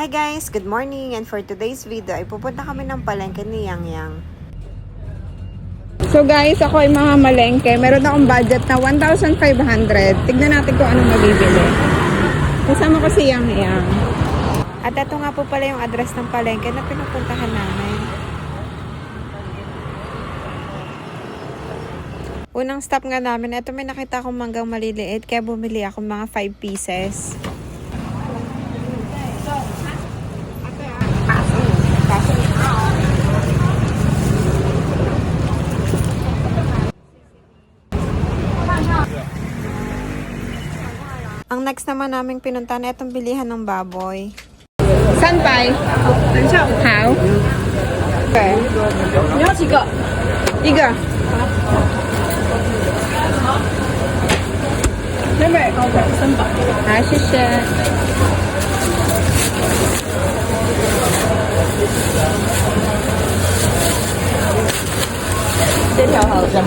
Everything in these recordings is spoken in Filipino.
Hi guys! Good morning! And for today's video ay pupunta kami ng palengke ni Yang Yang. So guys, ako ay mamamalengke. Meron akong budget na 1,500. Tignan natin kung anong mabibili. Kasama ko si Yang Yang. At ito nga po pala yung address ng palengke na pinupuntahan namin. Unang stop nga namin, ito may nakita akong manggang maliliit kaya bumili ako mga 5 pieces. Ang next naman naming pinuntahan ay itong bilihan ng baboy. San pai? How? Okay. 你要几个？一个。妹妹，OK，300。好，谢谢。这条好的。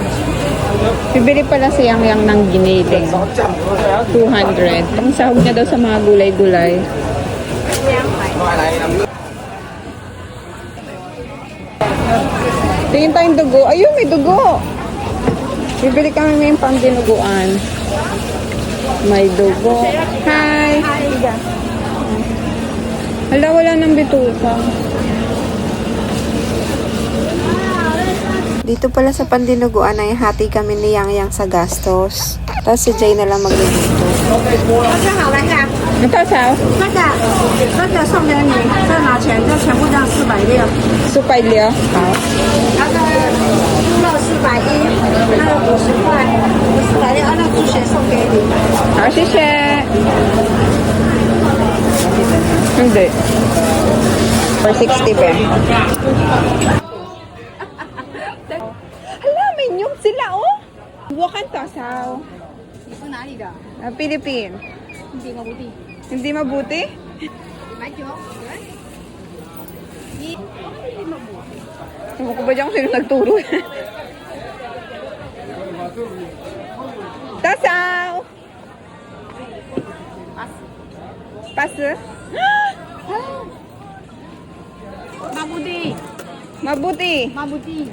Bibili pala si Yang Yang ng giniling. 200. Ang sahog niya daw sa mga gulay-gulay. Tingin tayong dugo. Ayun, may dugo. Bibili kami ngayong pang dinuguan. May dugo. Hi! Hala, wala nang bituka. Dito pala sa pandinuguan ay hati kami ni Yang Yang sa gastos. Tapos si Jay na lang magluluto. 这好来看， Ito sao? 这个送给你，这拿钱，这全部这样460。 Supay liyo. 那个猪肉410，那个50块，460，那猪血送给你。 Ah, sisye. Hindi. For 60 pe. Hala, may nyug sila, oh. Wakan to, sao? 你是哪里的？ Philippine. hindi mabuti。 Hindi mabuti? 买酒。一。 Ewan ko ba dyan kung sino nagturo? Tasaw! Pas? Mabuti. Mabuti. Mabuti.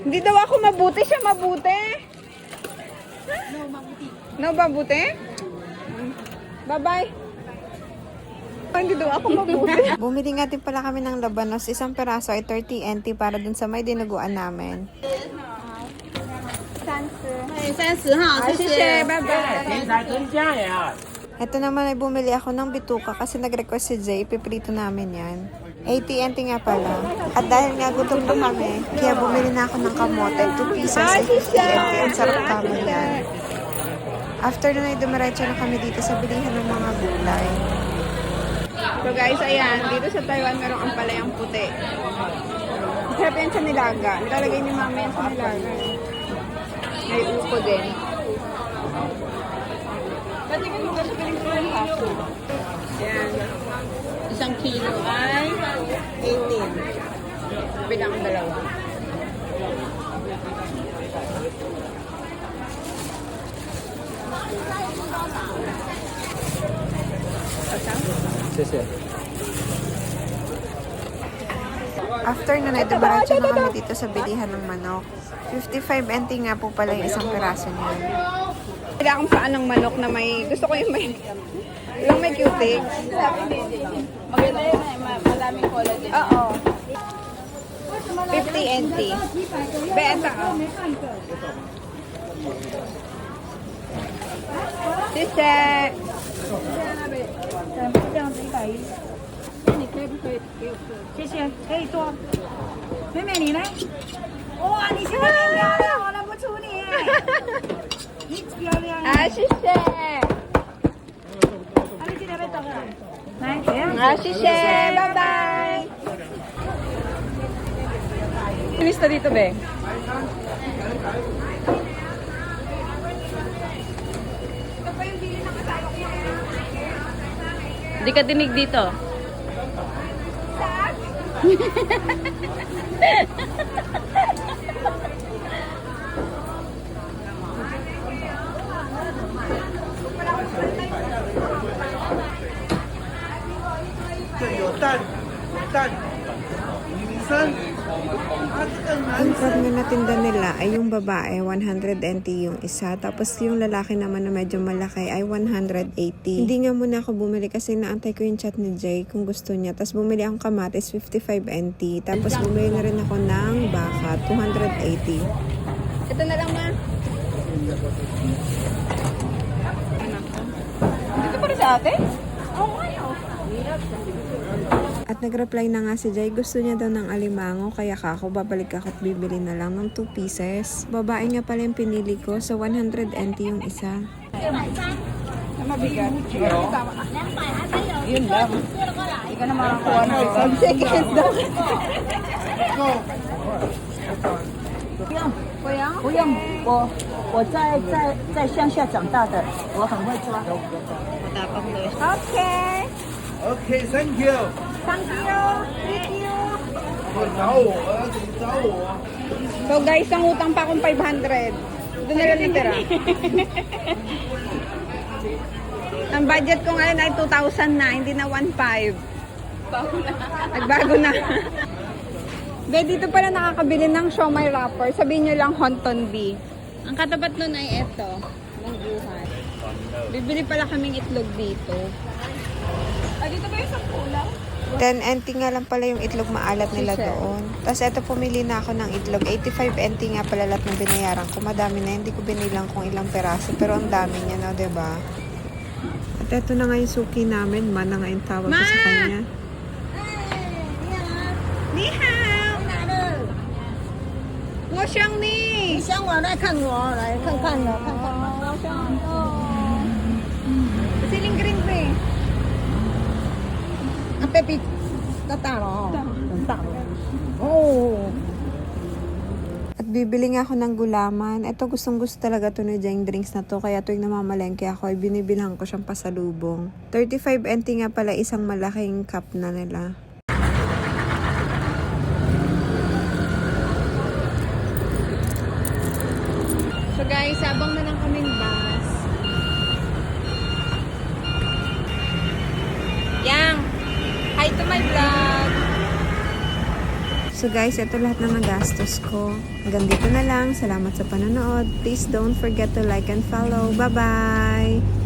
Hindi daw ako mabuti, siya mabuti. No, mabuti. No, mabuti? Bye-bye. Hindi daw ako mabuti. Bumili nga din pala kami ng labanos. Isang peraso ay 30 NT para dun sa may dinuguan namin. 30哈，谢谢。 Bye-bye. 平台增加呀。 Ito naman ay bumili ako ng bituka kasi nag-request si Jay, piprito namin yan. 80 NT nga pala. At dahil nga gutom na kami, kaya bumili na ako ng kamote, 2 pieces ay 50 NT. Ang sarap kami yan. After nun ay dumiretso na kami dito sa bilihan ng mga gulay. So guys, ayan, dito sa Taiwan merong ang palayang puti. Sarap yan sa nilaga. Nilalagay ni mama yan sa nilaga. May upo din. Yan. Isang kilo ay 18. Bilang dalawa. After nun ay dumiretso na kami dito sa bilihan ng manok. 55 NT nga po pala yung isang peraso niyan. Kaya akong paan ng manok na may, gusto ko yung may cutie. Maganda yun, maraming collagen. Oo. 50 NT. Benta ka. Sise. 这样子110。你可以不可以给我做？谢谢，可以做。妹妹你呢？哇，你现在变漂亮，我认不出你。你漂亮。 Ah, sise. 你今天被等了。来，这样。 Ah, sise. Bye-bye. Lista dito, be. Hindi ka dinig dito. Ang crab nga na tinda nila ay yung babae, 100 NT yung isa. Tapos yung lalaki naman na medyo malaki ay 180. Hindi nga muna ako bumili kasi naantay ko yung chat ni Jay kung gusto niya. Tapos bumili akong kamatis, 55 NT. Tapos bumili na rin ako ng baka, 280. Ito na lang, ma. Dito pa rin sa ate? Oo, ngayon. At nag-reply na nga si Jay, gusto niya daw ng alimango, kaya kako babalik ako at bibili na lang ng 2 pieces. Babae nga pala yung pinili ko, so 100 NT yung isa. Na mabigat. Tama ka. Yun lang. Hindi ka na makakuha na. 5 seconds daw.不用，我在乡下长大的，我很会抓。Okay. Okay, thank you. Thank you. Thank you. 找我，你找我。 So guys, ang utang pa akong 500. Doon na lang natira. Ang budget ko ngayon ay 2,000 na, hindi na 1,500. Nagbago na. Be, dito pala nakakabili ng siomai wrapper. Sabihin nyo lang Honton B. Ang katapat nun ay eto, ng buhay. Bibili pala kaming itlog dito. Ah, dito ba yung sa kulang? 10 NT nga lang pala yung itlog maalat nila doon. Tapos eto pumili na ako ng itlog. 85 NT nga pala lahat ng binayaran ko. Madami na, hindi ko binilang kung ilang peraso. Pero ang dami niya, no, diba? At eto na nga yung suki namin. Ma na nga yung tawag ko sa kanya. Ni hao! 我想你。你想我来看我，来看看我，看看我。 Siling green pa eh. 啊，baby，那大了哦，很大了。哦。 At bibili nga ako ng gulaman. Ito gustong gusto talaga to ni Jeng drinks na to. Kaya tuwing namamalengke ako ay binibilhan ko siyang pasalubong. 35 NT nga pala isang malaking cup na nila. So guys, abang na lang kaming bus. Yang! Hi to my vlog! So guys, ito lahat ng nagastos ko. Hanggang dito na lang. Salamat sa panonood. Please don't forget to like and follow. Bye-bye!